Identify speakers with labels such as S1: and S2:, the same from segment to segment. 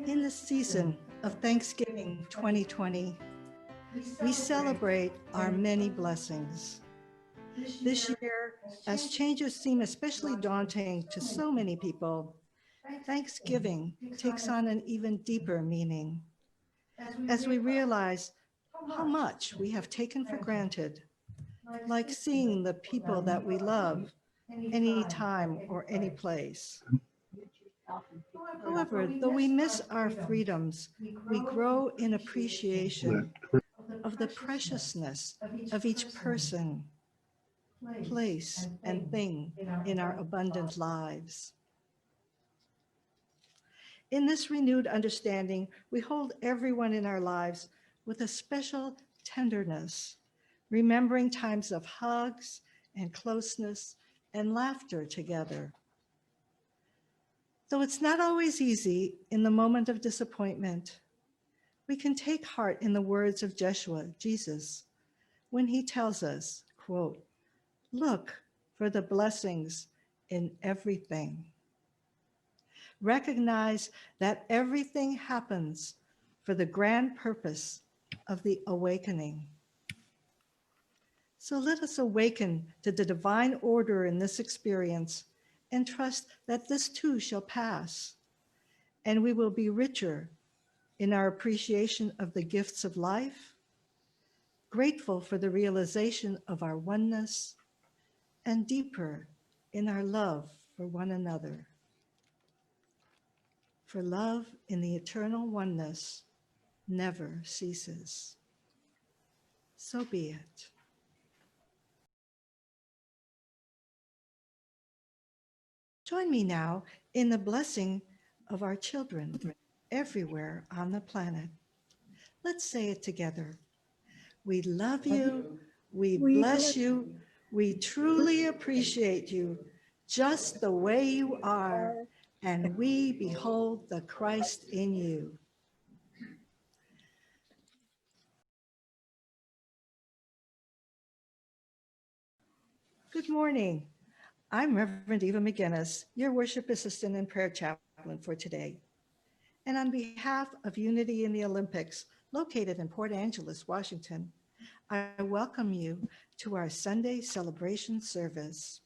S1: In the season of Thanksgiving 2020, we celebrate our many blessings. This year, as changes seem especially daunting to so many people, Thanksgiving takes on an even deeper meaning as we realize how much we have taken for granted, like seeing the people that we love anytime or any place. However, though we miss our freedoms, we grow in appreciation of the preciousness of each person, place, and thing in our abundant lives. In this renewed understanding, we hold everyone in our lives with a special tenderness, remembering times of hugs and closeness and laughter together. Though it's not always easy in the moment of disappointment, we can take heart in the words of Jeshua, Jesus, when he tells us, quote, "Look for the blessings in everything." Recognize that everything happens for the grand purpose of the awakening. So let us awaken to the divine order in this experience and trust that this too shall pass, and we will be richer in our appreciation of the gifts of life, grateful for the realization of our oneness, and deeper in our love for one another. For love in the eternal oneness never ceases. So be it. Join me now in the blessing of our children everywhere on the planet. Let's say it together. We love you, we bless you, we truly appreciate you just the way you are, and we behold the Christ in you. Good morning. I'm Reverend Eva McGinnis, your worship assistant and prayer chaplain for today. And on behalf of Unity in the Olympics, located in Port Angeles, Washington, I welcome you to our Sunday celebration service.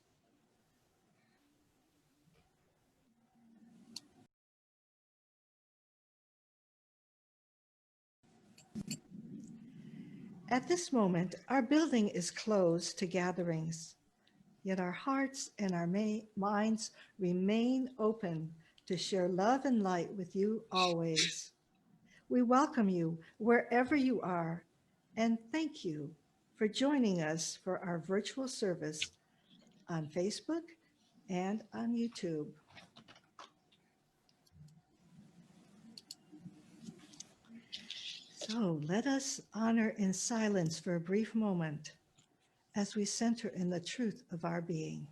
S1: At this moment, our building is closed to gatherings, yet our hearts and our minds remain open to share love and light with you always. We welcome you wherever you are, and thank you for joining us for our virtual service on Facebook and on YouTube. So let us honor in silence for a brief moment as we center in the truth of our being.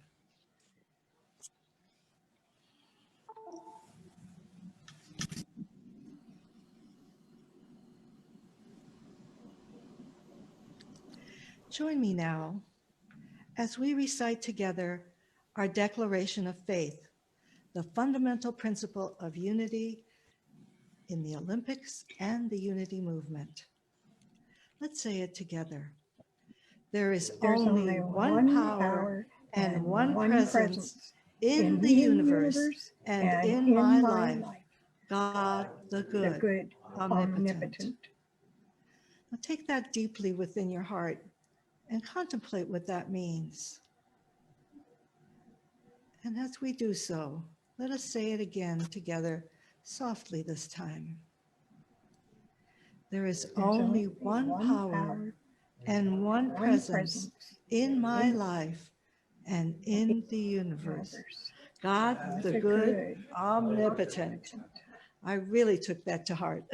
S1: Join me now as we recite together our declaration of faith, the fundamental principle of unity in the Olympics and the unity movement. Let's say it together. There's only one power and one presence in the universe and in my life, God the good, omnipotent. Now take that deeply within your heart and contemplate what that means. And as we do so, let us say it again together, softly this time. There is only one power and one presence in my life and in the universe, God the good, omnipotent. I really took that to heart.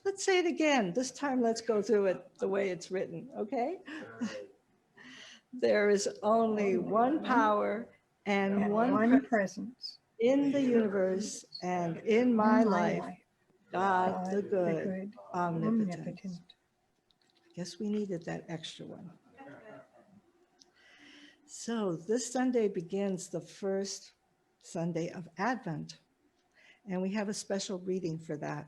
S1: Let's say it again. This time, let's go through it the way it's written, okay? There is only one power and one presence in the universe and in my life, God the good, omnipotent. I guess we needed that extra one. So this Sunday begins the first Sunday of Advent, and we have a special reading for that.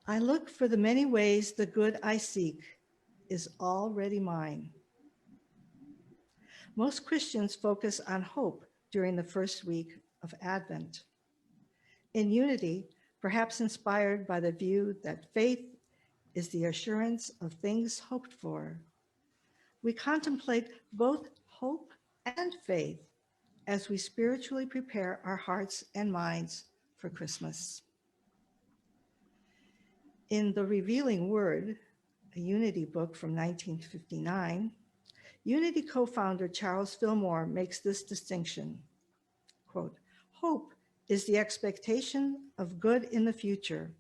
S1: I look for the many ways the good I seek is already mine. Most Christians focus on hope during the first week of Advent. In Unity, perhaps inspired by the view that faith is the assurance of things hoped for, we contemplate both hope and faith as we spiritually prepare our hearts and minds for Christmas. In The Revealing Word, a Unity book from 1959, Unity co-founder Charles Fillmore makes this distinction, quote, "Hope is the expectation of good in the future.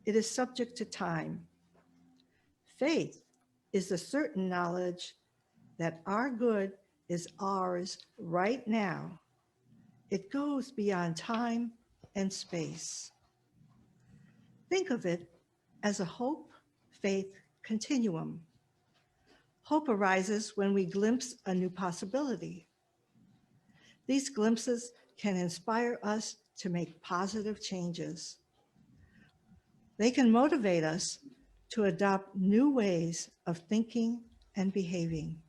S1: It is subject to time. Faith is the certain knowledge that our good is ours right now. It goes beyond time and space." Think of it as a hope-faith continuum. Hope arises when we glimpse a new possibility. These glimpses can inspire us to make positive changes. They can motivate us to adopt new ways of thinking and behaving.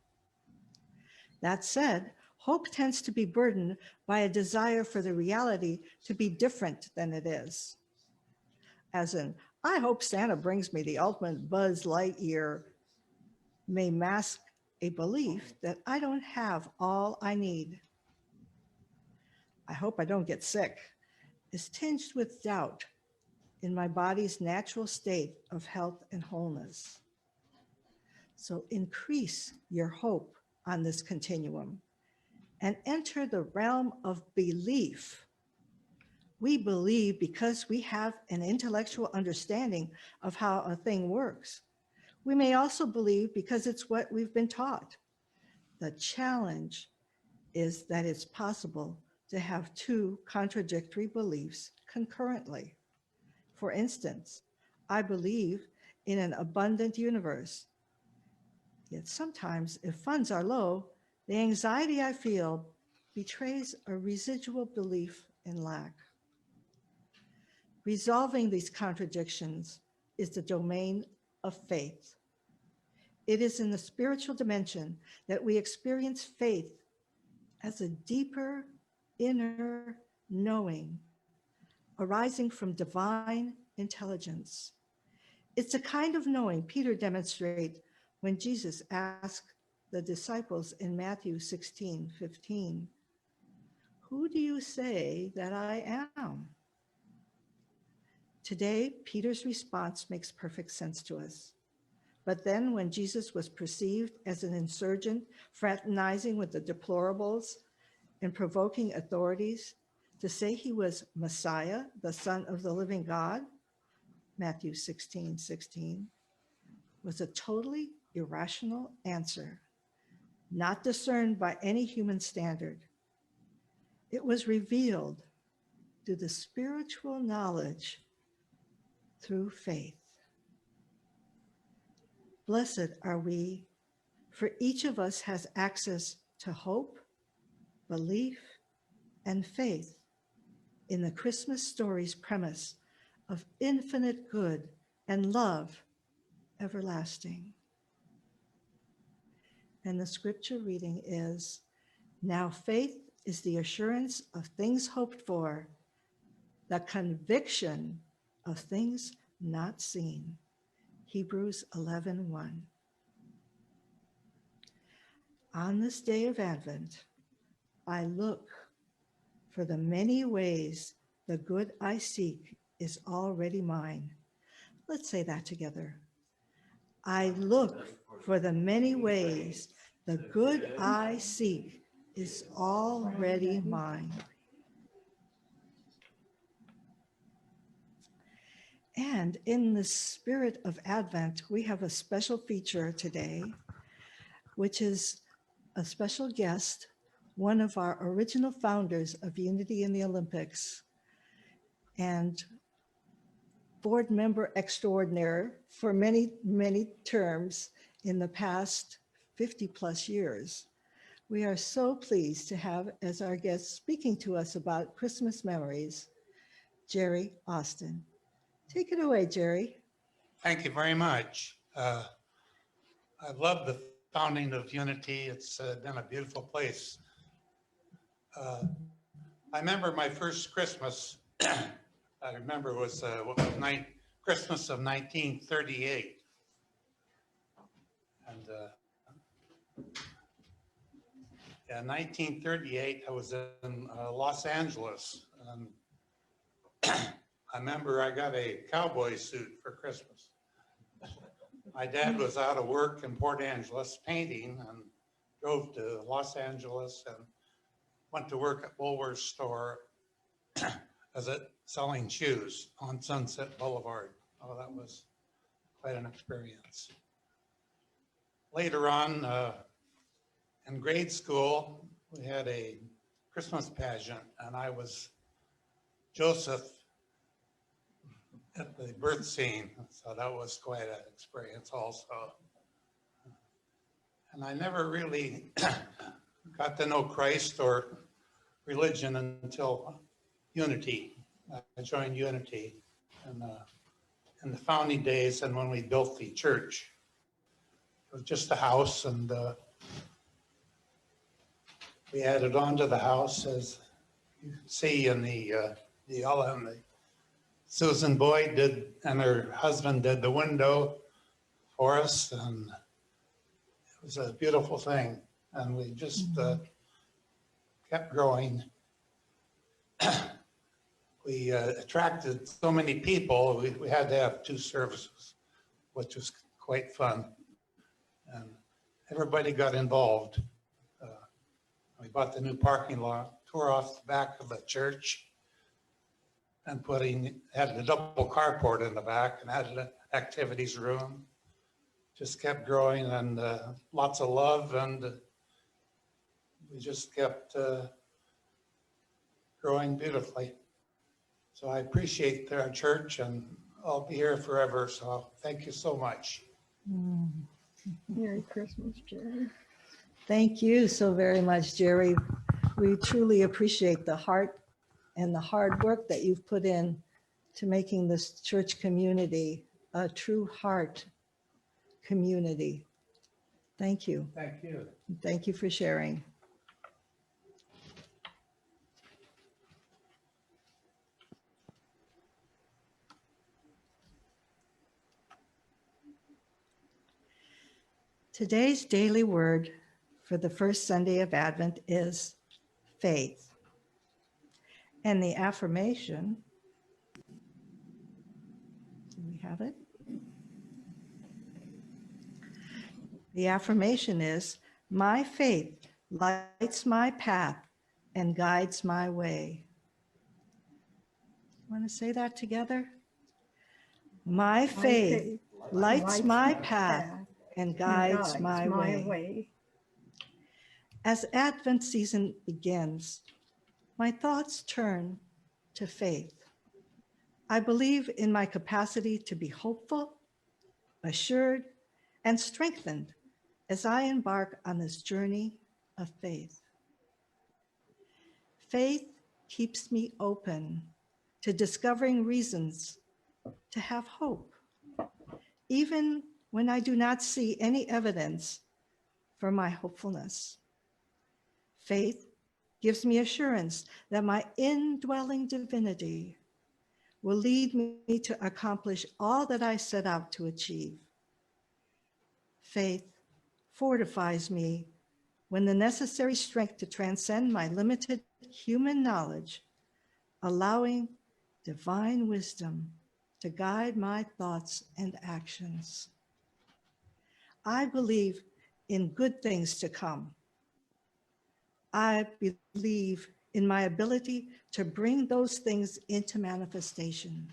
S1: That said, hope tends to be burdened by a desire for the reality to be different than it is. As in, I hope Santa brings me the ultimate Buzz Lightyear, may mask a belief that I don't have all I need. I hope I don't get sick is tinged with doubt in my body's natural state of health and wholeness. So increase your hope on this continuum and enter the realm of belief. We believe because we have an intellectual understanding of how a thing works. We may also believe because it's what we've been taught. The challenge is that it's possible to have two contradictory beliefs concurrently. For instance, I believe in an abundant universe. Yet sometimes, if funds are low, the anxiety I feel betrays a residual belief in lack. Resolving these contradictions is the domain of faith. It is in the spiritual dimension that we experience faith as a deeper inner knowing arising from divine intelligence. It's a kind of knowing Peter demonstrates when Jesus asked the disciples in Matthew 16:15, "Who do you say that I am?" Today, Peter's response makes perfect sense to us. But then when Jesus was perceived as an insurgent, fraternizing with the deplorables and provoking authorities to say he was Messiah, the Son of the living God, Matthew 16:16, was a totally irrational answer, not discerned by any human standard. It was revealed through the spiritual knowledge through faith. Blessed are we, for each of us has access to hope, belief, and faith in the Christmas story's premise of infinite good and love everlasting. And the scripture reading is, "Now faith is the assurance of things hoped for, the conviction of things not seen." Hebrews 11:1. On this day of Advent, I look for the many ways the good I seek is already mine. Let's say that together. I look for the many ways the good I seek is already mine. And in the spirit of Advent, we have a special feature today, which is a special guest, one of our original founders of Unity in the Olympics and board member extraordinaire for many, many terms in the past 50 plus years. We are so pleased to have as our guest speaking to us about Christmas memories, Jerry Austin. Take it away, Jerry.
S2: Thank you very much. I love the founding of Unity. It's been a beautiful place. I remember my first Christmas, I remember was Christmas of 1938. And in 1938, I was in Los Angeles. And I remember I got a cowboy suit for Christmas. My dad was out of work in Port Angeles painting and drove to Los Angeles and went to work at Woolworth's store selling shoes on Sunset Boulevard. Oh, that was quite an experience. Later on, in grade school, we had a Christmas pageant, and I was Joseph at the birth scene, so that was quite an experience also. And I never really got to know Christ or religion until Unity. I joined Unity in the founding days and when we built the church. It was just a house, and we added on to the house, as you see in the Susan Boyd did, and her husband did the window for us, and it was a beautiful thing. And we just kept growing. We attracted so many people, we had to have 2 services, which was quite fun. And everybody got involved. We bought the new parking lot, tore off the back of the church, and had a double carport in the back and had an activities room. Just kept growing, and lots of love, and we just kept growing beautifully. So I appreciate our church, and I'll be here forever. So thank you so much.
S3: Merry Christmas, Jerry.
S1: Thank you so very much, Jerry. We truly appreciate the heart and the hard work that you've put in to making this church community a true heart community. Thank you.
S2: Thank you.
S1: Thank you for sharing. Today's daily word for the first Sunday of Advent is faith. And the affirmation, do we have it? The affirmation is, my faith lights my path and guides my way. Want to say that together? My faith lights my path and guides my way. As Advent season begins, my thoughts turn to faith. I believe in my capacity to be hopeful, assured, and strengthened as I embark on this journey of faith. Faith keeps me open to discovering reasons to have hope, even when I do not see any evidence for my hopefulness. Faith gives me assurance that my indwelling divinity will lead me to accomplish all that I set out to achieve. Faith fortifies me when the necessary strength to transcend my limited human knowledge, allowing divine wisdom to guide my thoughts and actions. I believe in good things to come. I believe in my ability to bring those things into manifestation.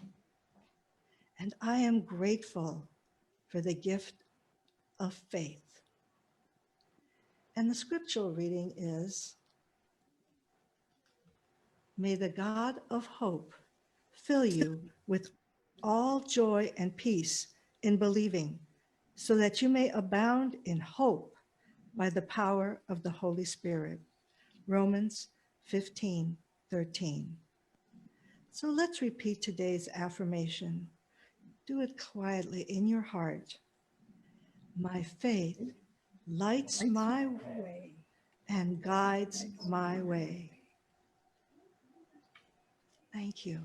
S1: And I am grateful for the gift of faith. And the scriptural reading is, may the God of hope fill you with all joy and peace in believing, so that you may abound in hope by the power of the Holy Spirit. Romans 15:13. So let's repeat today's affirmation. Do it quietly in your heart. My faith lights my
S3: way.
S1: and guides my way. Thank you.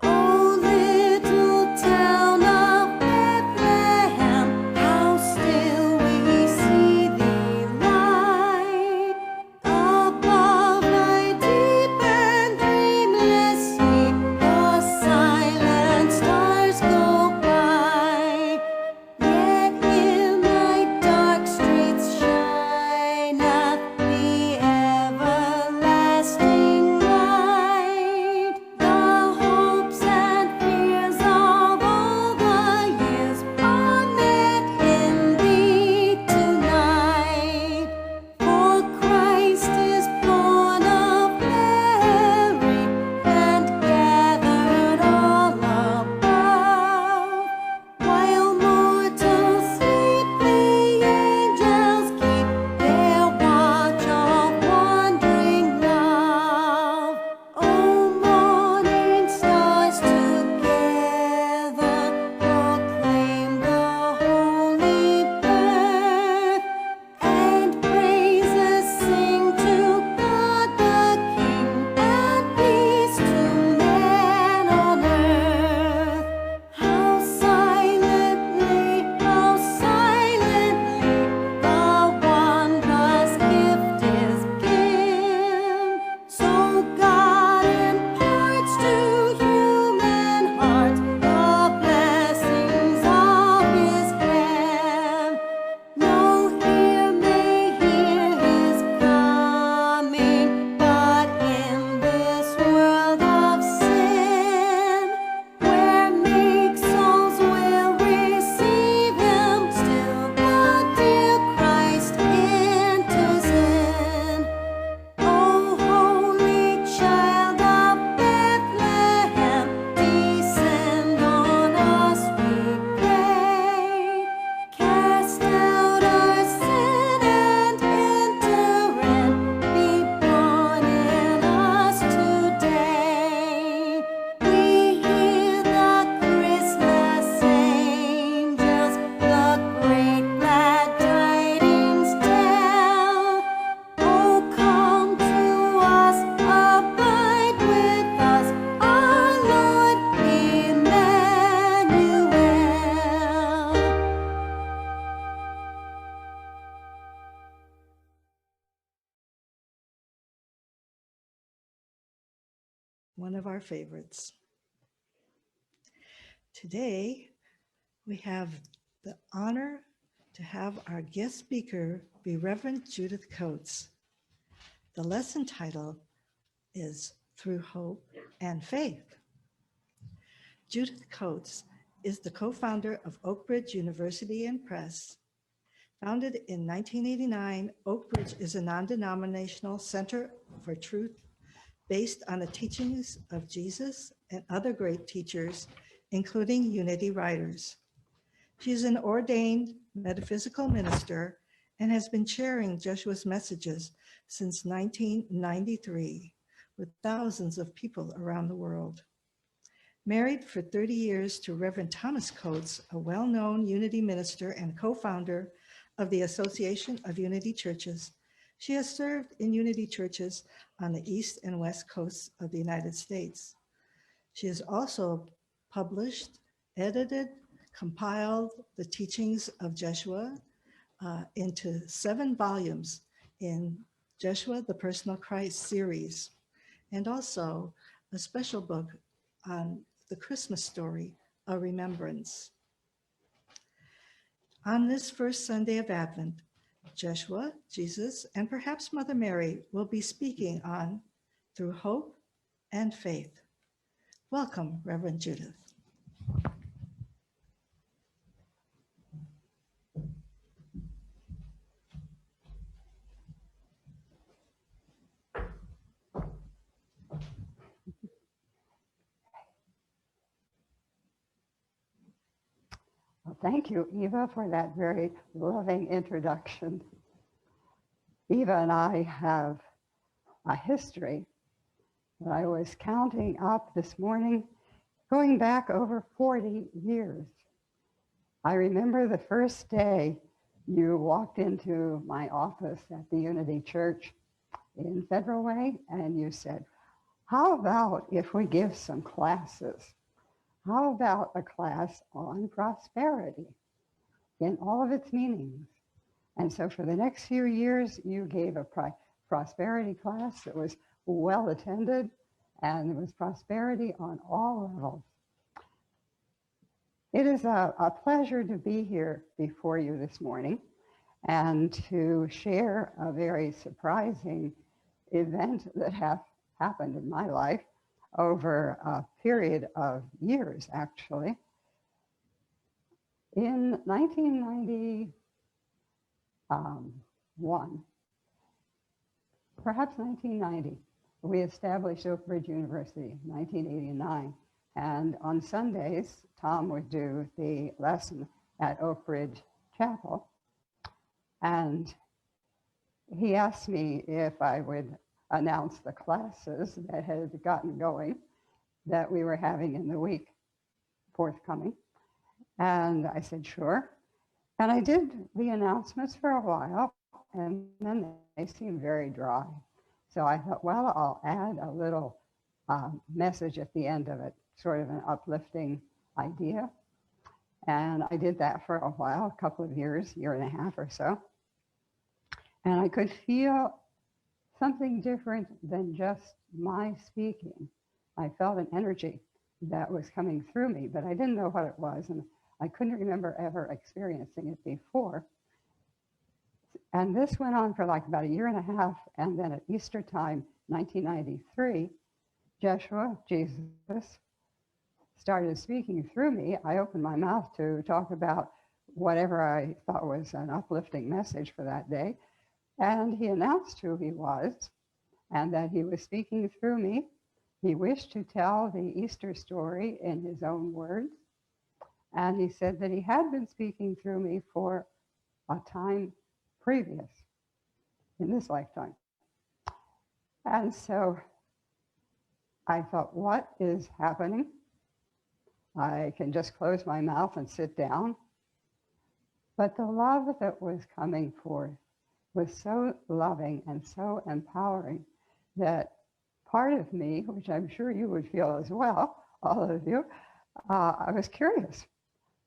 S4: Oh, little town of Bethlehem, how still we see thee lie. Above thy deep and dreamless sea, the silent stars go by. Yet in thy dark streets shineth the everlasting light. The hopes and fears of all the years are met in thee tonight. For Christ is born of Mary and gathered all above. While mortals sleep, the angels keep their watch of wondering love. Oh, morning stars together proclaim the holy birth, and praises sing to God the King, and peace to men on earth. How silently the wondrous gift is given. So God imparts to human hearts the blessings of his hand. No ear may hear his coming, but in this world of sin, where meek souls will receive him, still the dear Christ enters in. O holy child of Bethlehem, descend on us, we pray. Cast out our sin and enter in, be born in us today. We hear the Christmas angels the great glad tidings tell. Oh, come to us, abide with us, our Lord Emmanuel.
S1: One of our favorites. Today, we have the honor to have our guest speaker be Rev Judith Coates. The lesson title is Through Hope and Faith. Judith Coates is the co-founder of Oakbridge University and Press. Founded in 1989, Oakbridge is a non-denominational center for truth based on the teachings of Jesus and other great teachers, including unity writers. She is an ordained metaphysical minister and has been sharing Jeshua's messages since 1993 with thousands of people around the world. Married for 30 years to Reverend Thomas Coates, a well-known unity minister and co-founder of the Association of Unity Churches, she has served in unity churches on the East and West coasts of the United States. She has also published, edited, compiled the teachings of Jeshua into 7 volumes in Jeshua, the Personal Christ series, and also a special book on the Christmas story, A Remembrance. On this first Sunday of Advent, Jeshua, Jesus, and perhaps Mother Mary will be speaking on Through Hope and Faith. Welcome, Reverend Judith.
S3: thank you, Eva, for that very loving introduction. Eva and I have a history that I was counting up this morning, going back over 40 years. I remember the first day you walked into my office at the Unity Church in Federal Way, and you said, how about if we give some classes? How about a class on prosperity in all of its meanings? And so for the next few years, you gave a prosperity class that was well attended, and it was prosperity on all levels. It is a pleasure to be here before you this morning and to share a very surprising event that happened in my life over a period of years, actually. In 1991, perhaps 1990, we established Oakbridge University, 1989. And on Sundays, Tom would do the lesson at Oakbridge Chapel. And he asked me if I would announce the classes that had gotten going that we were having in the week forthcoming. And I said, sure. And I did the announcements for a while, and then they seemed very dry. So I thought, well, I'll add a little message at the end of it, sort of an uplifting idea. And I did that for a while, a couple of years, year and a half or so. And I could feel something different than just my speaking. I felt an energy that was coming through me, but I didn't know what it was, and I couldn't remember ever experiencing it before. And this went on for like about a year and a half, and then at Easter time, 1993, Jeshua, Jesus, started speaking through me. I opened my mouth to talk about whatever I thought was an uplifting message for that day. And he announced who he was and that he was speaking through me. He wished to tell the Easter story in his own words. And he said that he had been speaking through me for a time previous in this lifetime. And so I thought, what is happening? I can just close my mouth and sit down. But the love that was coming forth was so loving and so empowering that part of me, which I'm sure you would feel as well, all of you, I was curious.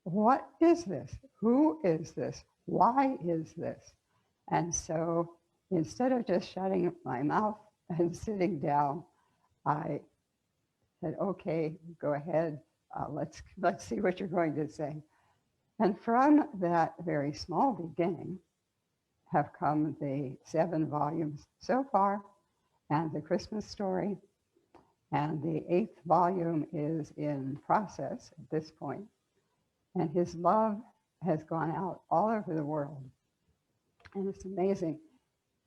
S3: What is this? Who is this? Why is this? And so instead of just shutting my mouth and sitting down, I said, okay, go ahead. Let's see what you're going to say. And from that very small beginning have come the 7 volumes so far, and the Christmas story, and the 8th volume is in process at this point. And his love has gone out all over the world. And it's amazing,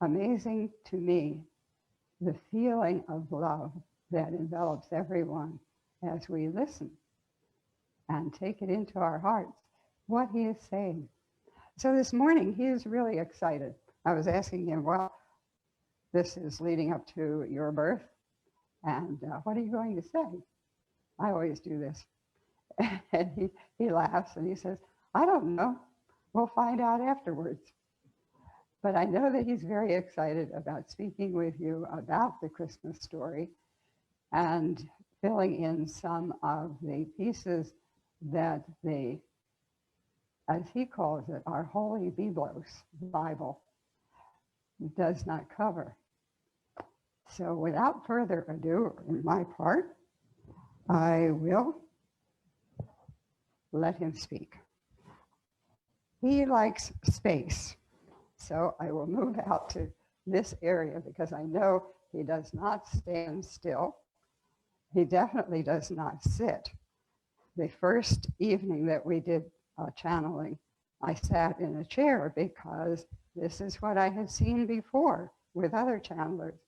S3: amazing to me, the feeling of love that envelops everyone as we listen and take it into our hearts, what he is saying. So this morning, he is really excited. I was asking him, well, this is leading up to your birth, and what are you going to say? I always do this. And he laughs and he says, I don't know. We'll find out afterwards. But I know that he's very excited about speaking with you about the Christmas story and filling in some of the pieces that the, as he calls it, our Holy Biblos, Bible, does not cover. So without further ado, on my part, I will let him speak. He likes space, so I will move out to this area because I know he does not stand still. He definitely does not sit. The first evening that we did channeling, I sat in a chair because this is what I had seen before with other channelers.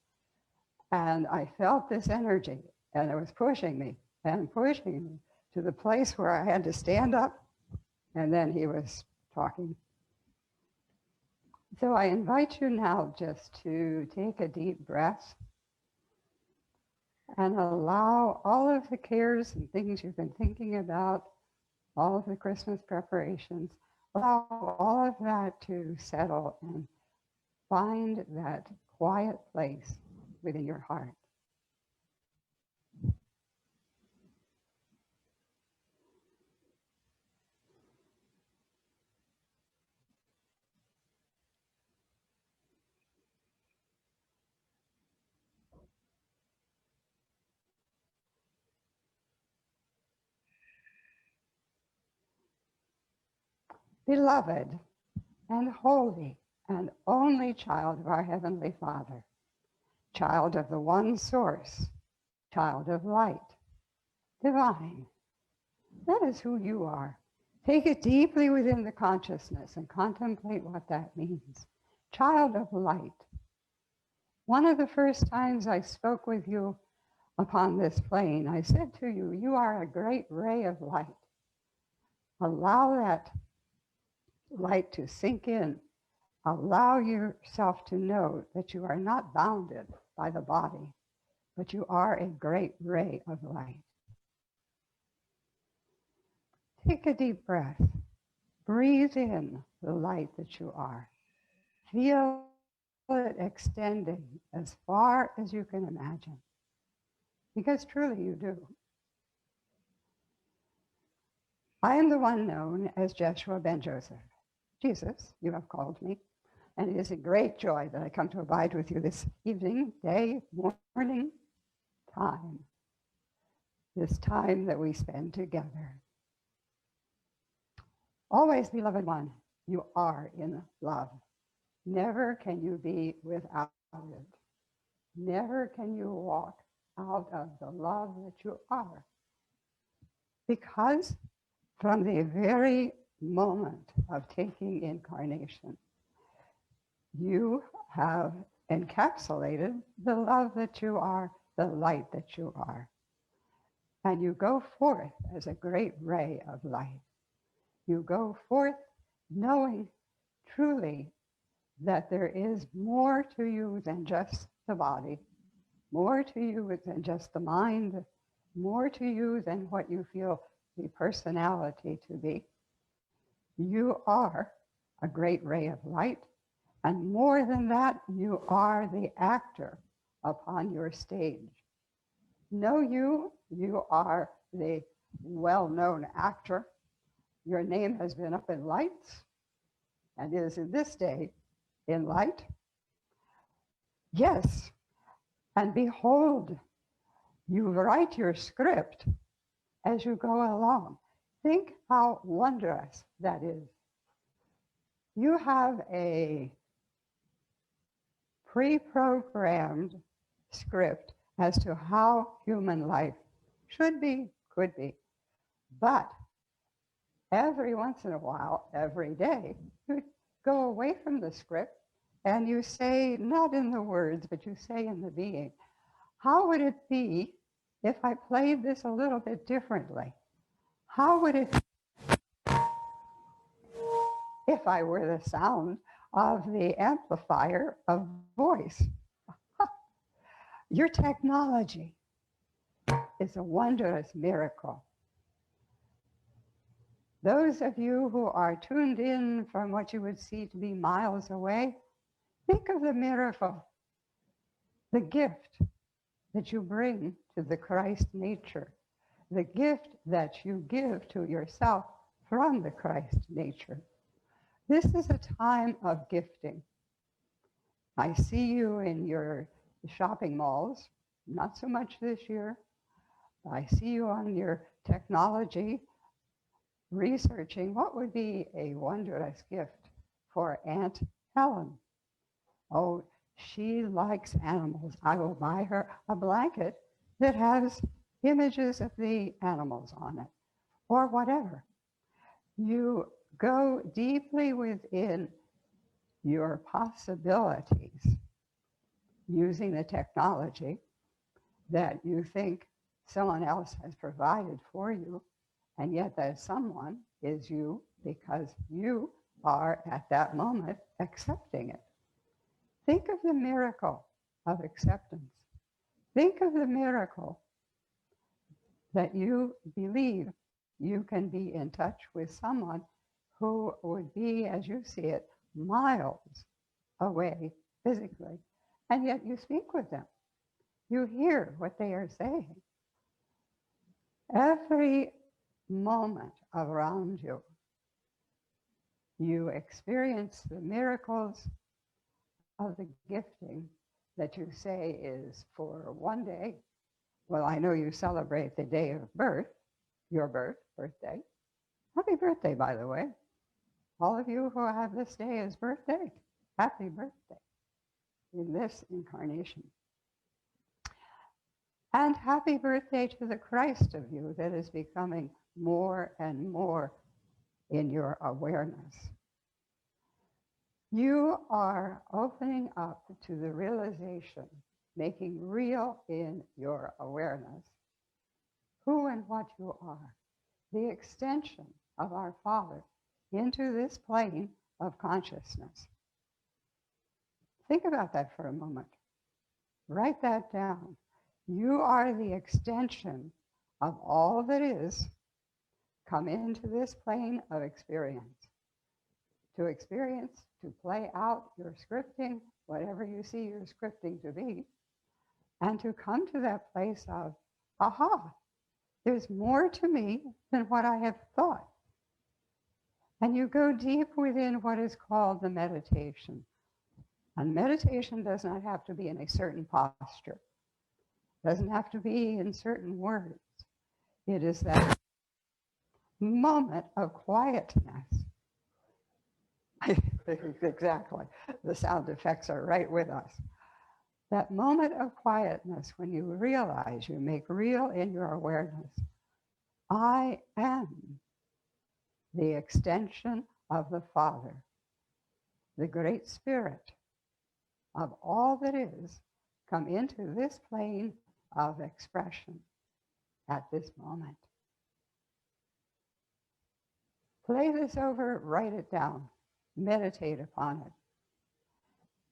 S3: And I felt this energy, and it was pushing me and pushing me to the place where I had to stand up and then he was talking. So I invite you now just to take a deep breath and allow all of the cares and things you've been thinking about, all of the Christmas preparations, allow all of that to settle and find that quiet place within your heart. Beloved and holy and only child of our Heavenly Father, child of the one source, child of light, divine. That is who you are. Take it deeply within the consciousness and contemplate what that means. Child of light. One of the first times I spoke with you upon this plane, I said to you, you are a great ray of light. Allow that light to sink in. Allow yourself to know that you are not bounded by the body, but you are a great ray of light. Take a deep breath. Breathe in the light that you are. Feel it extending as far as you can imagine, because truly you do. I am the one known as Jeshua ben Joseph. Jesus, you have called me, and it is a great joy that I come to abide with you this evening, day, morning, time, this time that we spend together. Always, beloved one, you are in love. Never can you be without it. Never can you walk out of the love that you are. Because from the very moment of taking incarnation, you have encapsulated the love that you are, the light that you are. And you go forth as a great ray of light. You go forth knowing truly that there is more to you than just the body, more to you than just the mind, more to you than what you feel the personality to be. You are a great ray of light, and more than that, you are the actor upon your stage. Know you are the well-known actor. Your name has been up in lights and is in this day in light. Yes, and behold, you write your script as you go along. Think how wondrous that is. You have a pre-programmed script as to how human life should be, could be. But every once in a while, every day, you go away from the script and you say, not in the words, but you say in the being, how would it be if I played this a little bit differently? How would it be if I were the sound of the amplifier of voice? Your technology is a wondrous miracle. Those of you who are tuned in from what you would see to be miles away, think of the miracle, the gift that you bring to the Christ nature, the gift that you give to yourself from the Christ nature. This is a time of gifting. I see you in your shopping malls, not so much this year. I see you on your technology researching what would be a wondrous gift for Aunt Helen. Oh, she likes animals. I will buy her a blanket that has images of the animals on it, or whatever. You go deeply within your possibilities using the technology that you think someone else has provided for you, and yet that someone is you because you are at that moment accepting it. Think of the miracle of acceptance. Think of the miracle that you believe you can be in touch with someone who would be, as you see it, miles away physically, and yet you speak with them. You hear what they are saying. Every moment around you, you experience the miracles of the gifting that you say is for one day. Well, I know you celebrate the day of birth, your birthday. Happy birthday, by the way. All of you who have this day as birthday, happy birthday in this incarnation. And happy birthday to the Christ of you that is becoming more and more in your awareness. You are opening up to the realization, making real in your awareness who and what you are, the extension of our Father into this plane of consciousness. Think about that for a moment. Write that down. You are the extension of all that is come into this plane of experience. To experience, to play out your scripting, whatever you see your scripting to be, and to come to that place of, aha, there's more to me than what I have thought. And you go deep within what is called the meditation. And meditation does not have to be in a certain posture. Doesn't have to be in certain words. It is that moment of quietness. Exactly. The sound effects are right with us. That moment of quietness when you realize, you make real in your awareness, I am the extension of the Father, the Great Spirit of all that is, come into this plane of expression at this moment. Play this over, write it down, meditate upon it,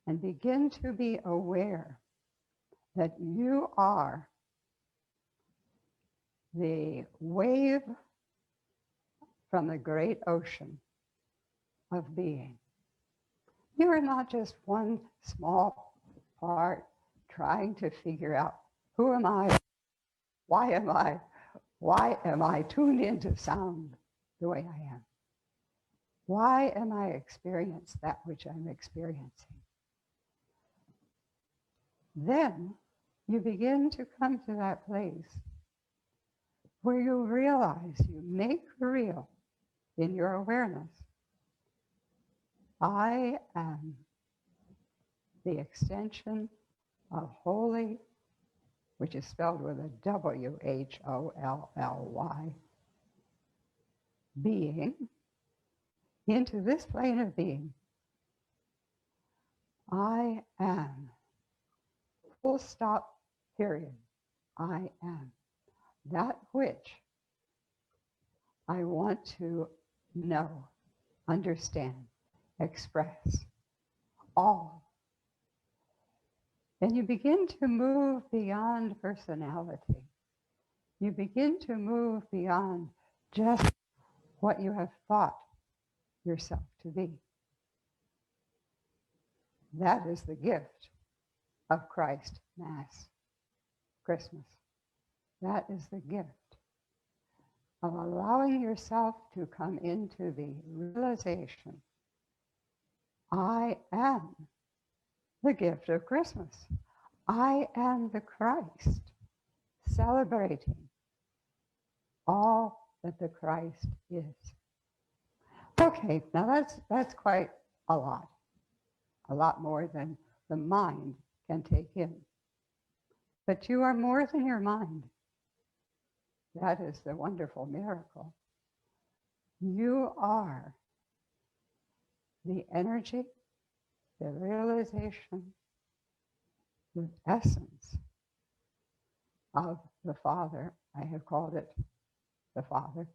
S3: and begin to be aware that you are the wave from the great ocean of being. You are not just one small part trying to figure out, who am I? Why am I tuned into sound the way I am? Why am I experiencing that which I'm experiencing? Then you begin to come to that place where you realize, you make real in your awareness, I am the extension of holy, which is spelled with a W-H-O-L-L-Y, being, into this plane of being. I am. Full stop, period. I am. That which I want to know, understand, express, all. And you begin to move beyond personality. You begin to move beyond just what you have thought yourself to be. That is the gift of Christ Mass, Christmas. That is the gift of allowing yourself to come into the realization, I am the gift of Christmas. I am the Christ, celebrating all that the Christ is. Okay, now that's quite a lot more than the mind can take in. But you are more than your mind. That is the wonderful miracle. You are the energy, the realization, the essence of the Father. I have called it the Father,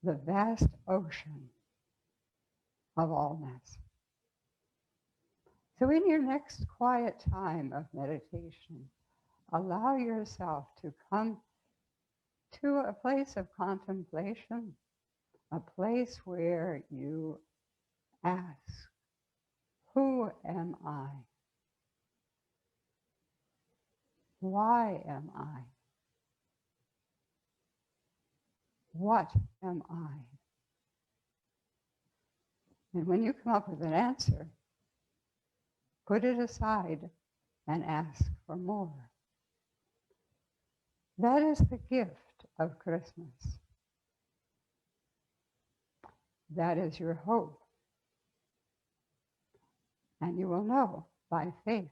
S3: the vast ocean of allness. So in your next quiet time of meditation, allow yourself to come to a place of contemplation, a place where you ask, who am I? Why am I? What am I? And when you come up with an answer, put it aside and ask for more. That is the gift of Christmas. That is your hope. And you will know by faith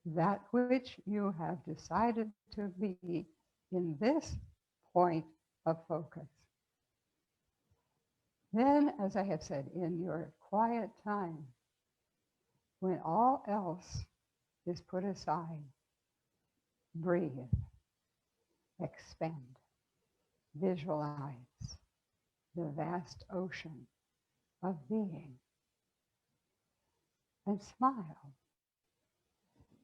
S3: that which you have decided to be in this point of focus. Then, as I have said, in your quiet time, when all else is put aside, breathe, expand, visualize the vast ocean of being, and smile,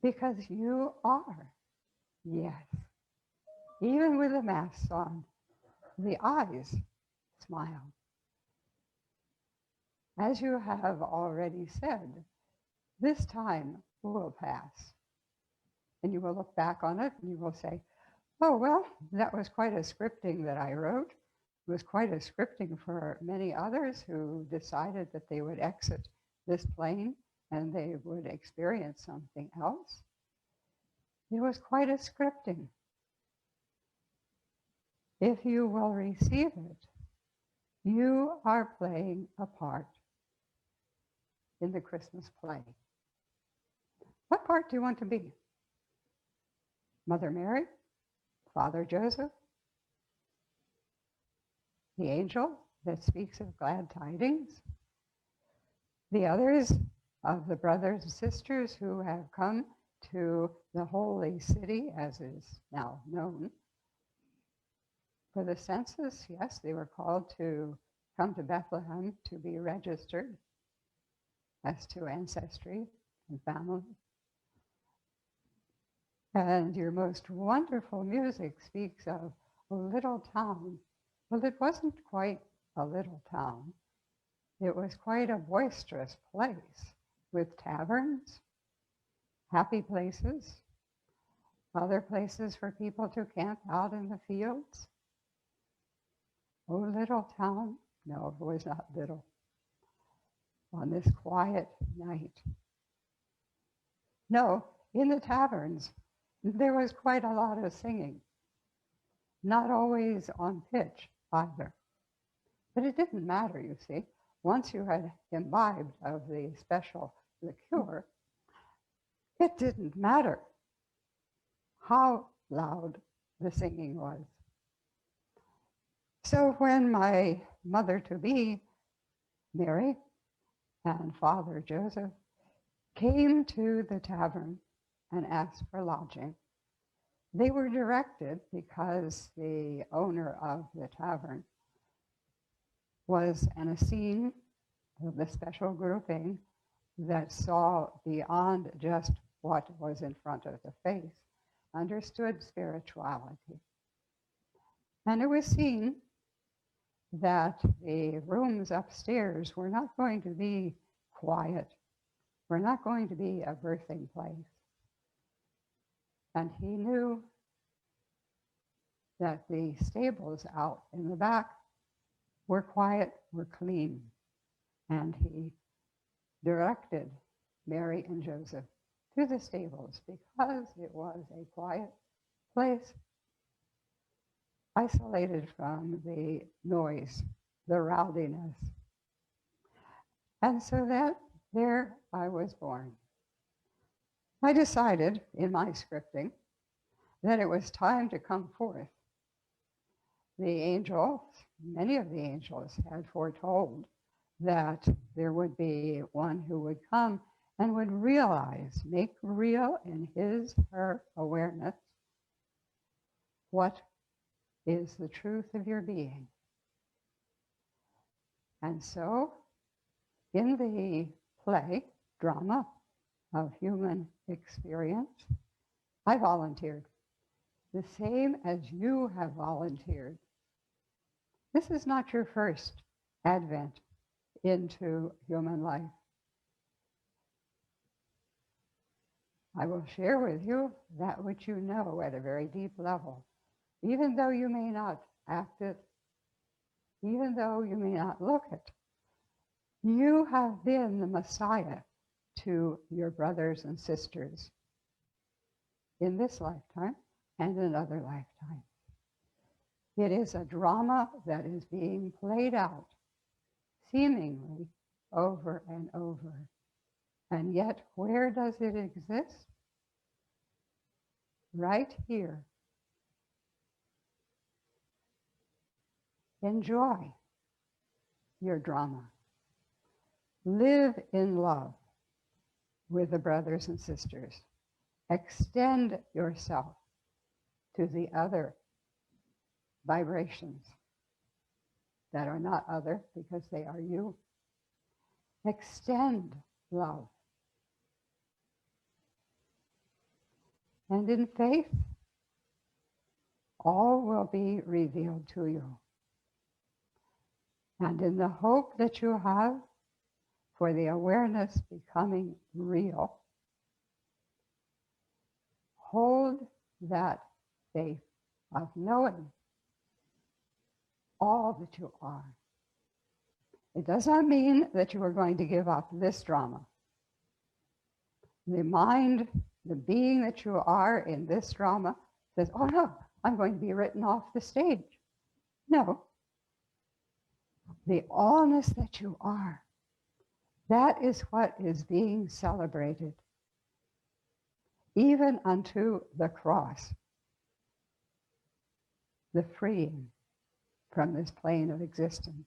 S3: because you are, yes, even with the masks on, the eyes smile. As you have already said, this time will pass. And you will look back on it and you will say, oh, well, that was quite a scripting that I wrote. It was quite a scripting for many others who decided that they would exit this plane and they would experience something else. It was quite a scripting. If you will receive it, you are playing a part in the Christmas play. What part do you want to be? Mother Mary? Father Joseph? The angel that speaks of glad tidings? The others of the brothers and sisters who have come to the holy city, as is now known. For the census, yes, they were called to come to Bethlehem to be registered as to ancestry and family. And your most wonderful music speaks of a little town. Well, it wasn't quite a little town. It was quite a boisterous place with taverns, happy places, other places for people to camp out in the fields. Oh, little town. No, it was not little. On this quiet night. No, in the taverns, there was quite a lot of singing. Not always on pitch either. But it didn't matter, you see. Once you had imbibed of the special liqueur, it didn't matter how loud the singing was. So when my mother-to-be, Mary, and Father Joseph came to the tavern and asked for lodging, they were directed, because the owner of the tavern was an Essene of the special grouping that saw beyond just what was in front of the face, understood spirituality. And it was seen that the rooms upstairs were not going to be quiet, were not going to be a birthing place. And he knew that the stables out in the back were quiet, were clean. And he directed Mary and Joseph to the stables because it was a quiet place, isolated from the noise, the rowdiness. And so that there I was born. I decided in my scripting that it was time to come forth. The angels, many of the angels had foretold that there would be one who would come and would realize, make real in his, her awareness, what is the truth of your being. And so in the play, drama of human experience, I volunteered, the same as you have volunteered. This is not your first advent into human life. I will share with you that which you know at a very deep level, even though you may not act it, even though you may not look it. You have been the Messiah to your brothers and sisters in this lifetime and in other lifetimes. It is a drama that is being played out seemingly over and over. And yet, where does it exist? Right here. Enjoy your drama. Live in love with the brothers and sisters. Extend yourself to the other vibrations that are not other because they are you. Extend love. And in faith, all will be revealed to you. And in the hope that you have for the awareness becoming real, hold that faith of knowing all that you are. It does not mean that you are going to give up this drama. The mind, the being that you are in this drama says, oh no, I'm going to be written off the stage. No. The allness that you are, that is what is being celebrated, even unto the cross, the freeing from this plane of existence,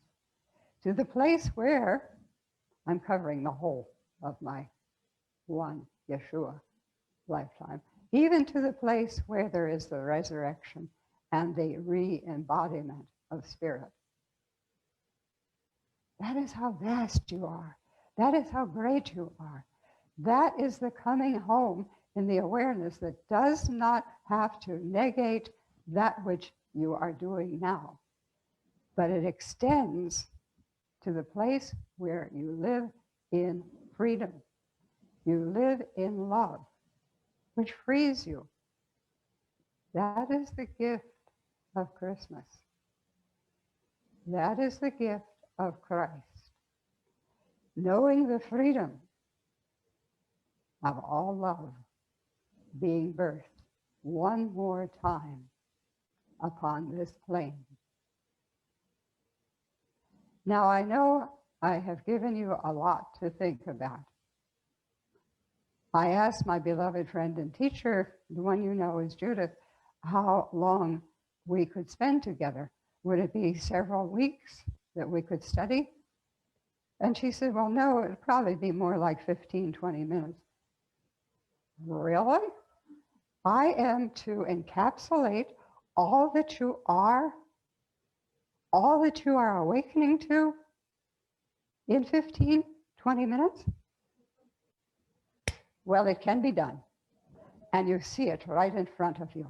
S3: to the place where I'm covering the whole of my one Yeshua lifetime, even to the place where there is the resurrection and the re-embodiment of spirit. That is how vast you are. That is how great you are. That is the coming home in the awareness that does not have to negate that which you are doing now, but it extends to the place where you live in freedom. You live in love, which frees you. That is the gift of Christmas. That is the gift of Christ. Knowing the freedom of all love being birthed one more time upon this plane. Now I know I have given you a lot to think about. I asked my beloved friend and teacher, the one you know is Judith, how long we could spend together. Would it be several weeks that we could study? And she said, well, no, it'd probably be more like 15, 20 minutes. Really? I am to encapsulate all that you are awakening to in 15, 20 minutes? Well, it can be done. And you see it right in front of you.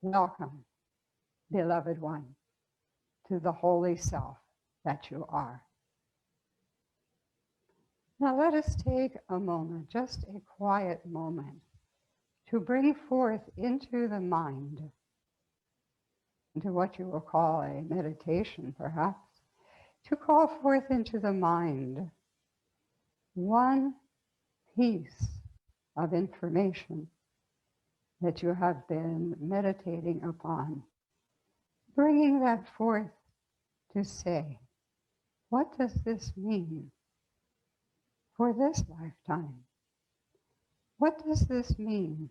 S3: Welcome, beloved one, to the holy self that you are. Now let us take a moment, just a quiet moment, to bring forth into the mind, into what you will call a meditation perhaps, to call forth into the mind one piece of information that you have been meditating upon, bringing that forth to say, what does this mean for this lifetime? What does this mean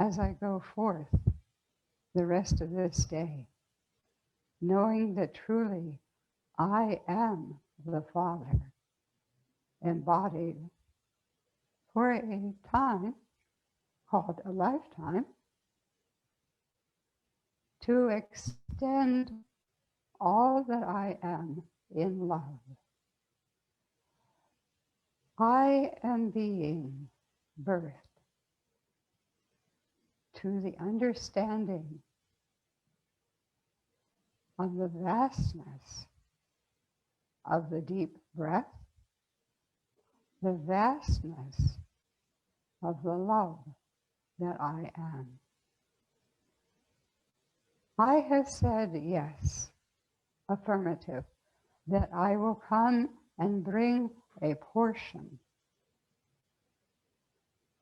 S3: as I go forth the rest of this day, knowing that truly I am the Father, embodied for a time called a lifetime, to extend all that I am in love. I am being birthed to the understanding of the vastness of the deep breath, the vastness of the love that I am. I have said yes, affirmative, that I will come and bring a portion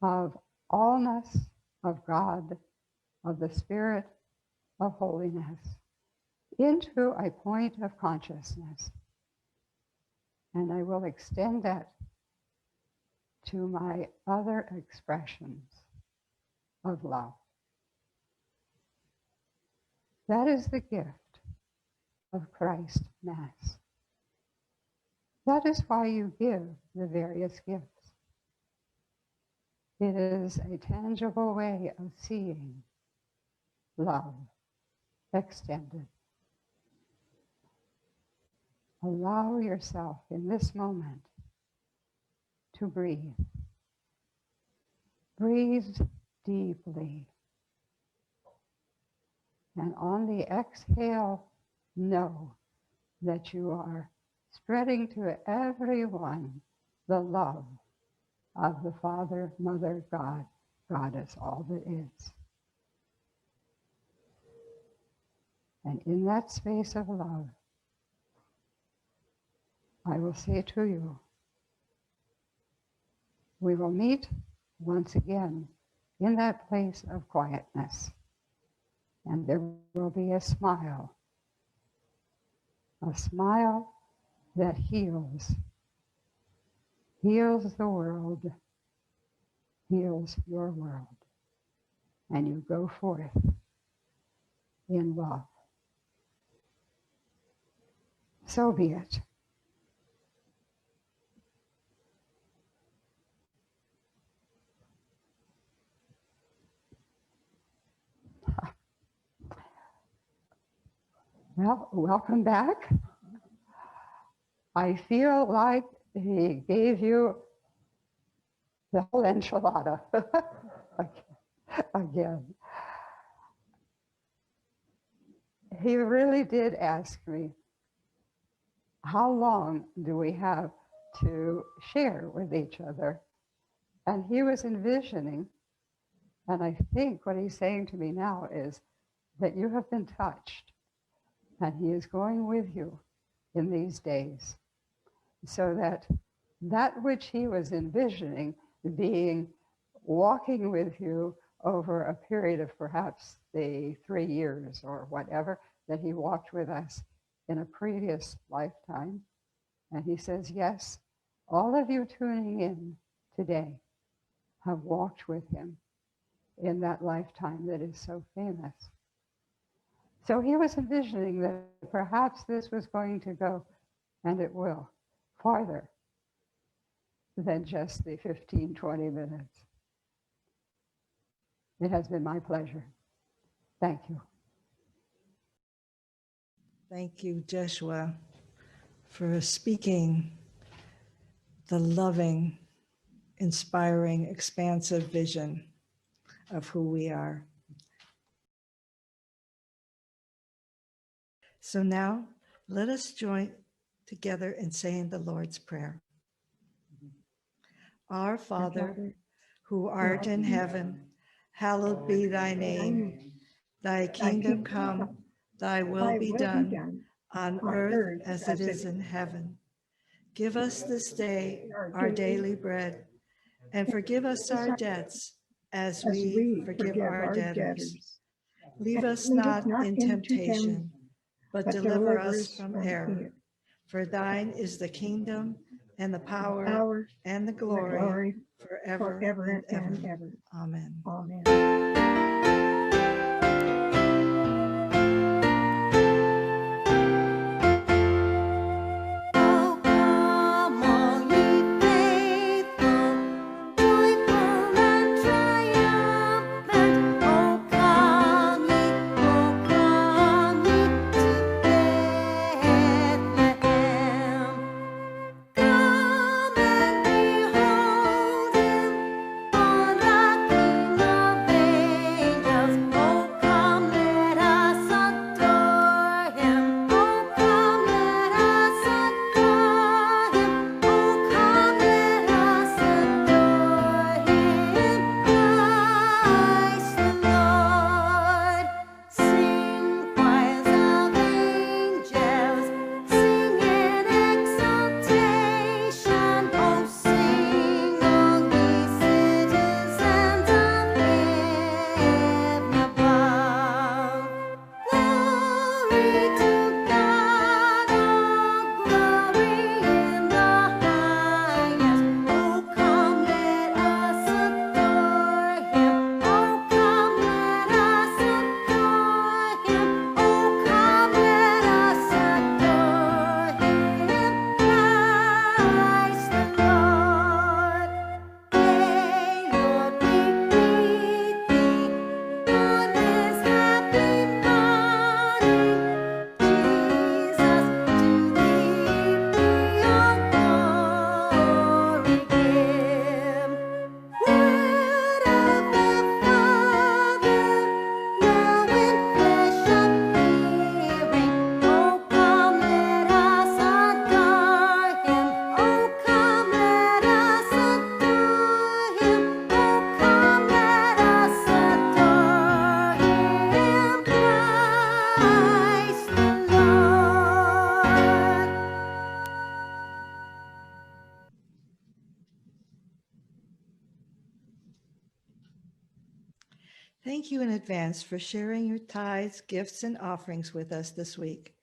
S3: of allness, of God, of the Spirit of holiness into a point of consciousness. And I will extend that to my other expressions of love. That is the gift of Christ Mass. That is why you give the various gifts. It is a tangible way of seeing love extended. Allow yourself in this moment to breathe. Breathe deeply. And on the exhale, know that you are spreading to everyone the love of the Father, Mother, God. God is all that is. And in that space of love, I will say to you, we will meet once again in that place of quietness. And there will be a smile that heals the world, heals your world. And you go forth in love. So be it. Well, welcome back. I feel like he gave you the whole enchilada again. He really did ask me, how long do we have to share with each other? And he was envisioning, and I think what he's saying to me now is that you have been touched, and he is going with you in these days, so that that which he was envisioning being walking with you over a period of perhaps the 3 years or whatever that he walked with us in a previous lifetime. And he says, yes, all of you tuning in today have walked with him in that lifetime that is so famous. So he was envisioning that perhaps this was going to go, and it will, farther than just the 15, 20 minutes. It has been my pleasure. Thank you.
S1: Thank you, Jeshua, for speaking the loving, inspiring, expansive vision of who we are. So now, let us join together in saying the Lord's Prayer. Our Father, who art in heaven, hallowed be thy name. Thy kingdom come, thy will be done, on earth as it is in heaven. Give us this day our daily bread, and forgive us our debts as we forgive our debtors. Leave us not in temptation, but deliver us from error. For thine is the kingdom and the power and the glory forever and ever. Amen.
S4: Oh, come all ye faithful, joyful and triumphant. Oh, come ye to Bethlehem.
S1: Thank you in advance for sharing your tithes, gifts, and offerings with us this week.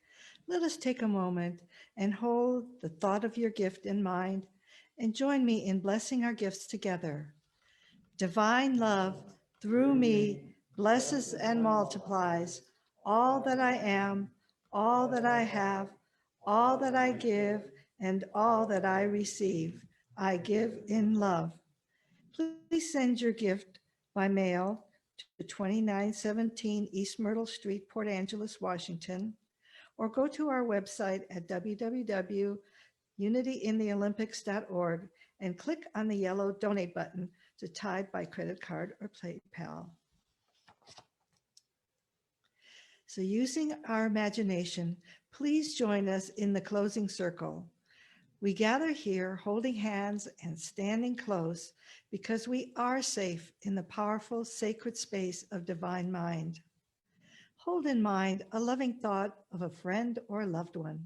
S1: Let us take a moment and hold the thought of your gift in mind and join me in blessing our gifts together. Divine love, through me, blesses and multiplies all that I am, all that I have, all that I give, and all that I receive. I give in love. Please send your gift by mail to 2917 East Myrtle Street, Port Angeles, Washington, or go to our website at www.unityintheolympics.org and click on the yellow donate button to tithe by credit card or PayPal. So using our imagination, please join us in the closing circle. We gather here holding hands and standing close because we are safe in the powerful sacred space of divine mind. Hold in mind a loving thought of a friend or loved one.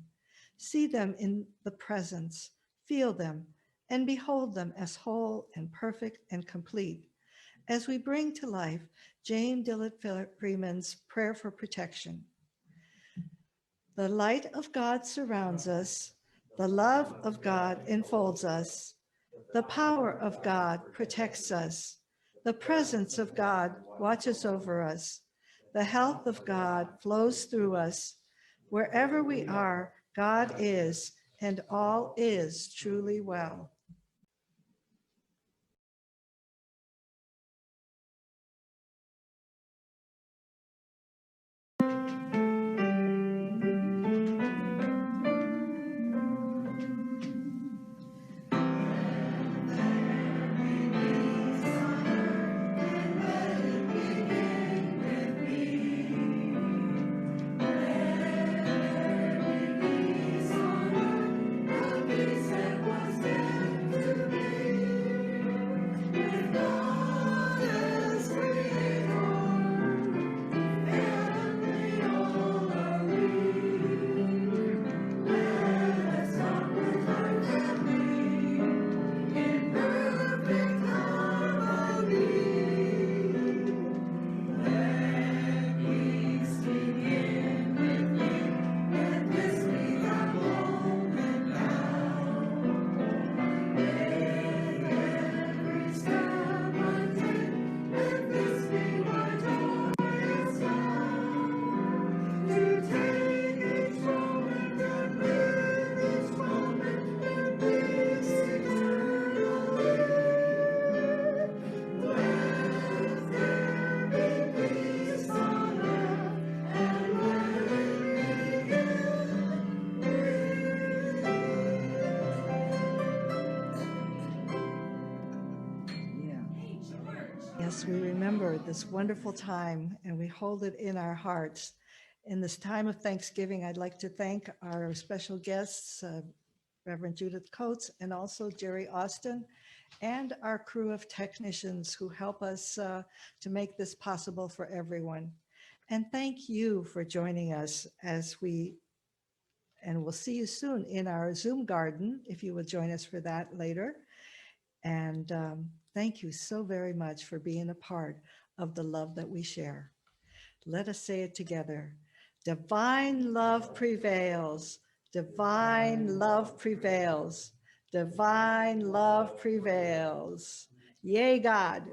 S1: See them in the presence, feel them, and behold them as whole and perfect and complete as we bring to life Jane Dillett Freeman's prayer for protection. The light of God surrounds us. The love of God enfolds us. The power of God protects us. The presence of God watches over us. The health of God flows through us. Wherever we are, God is, and all is truly well. Yes, we remember this wonderful time and we hold it in our hearts. In this time of Thanksgiving, I'd like to thank our special guests, Rev Judith Coates and also Jerry Austin, and our crew of technicians who help us to make this possible for everyone. And thank you for joining us and we'll see you soon in our Zoom garden, if you will join us for that later. And thank you so very much for being a part of the love that we share. Let us say it together. Divine love prevails. Divine love prevails. Divine love prevails. Yay, God.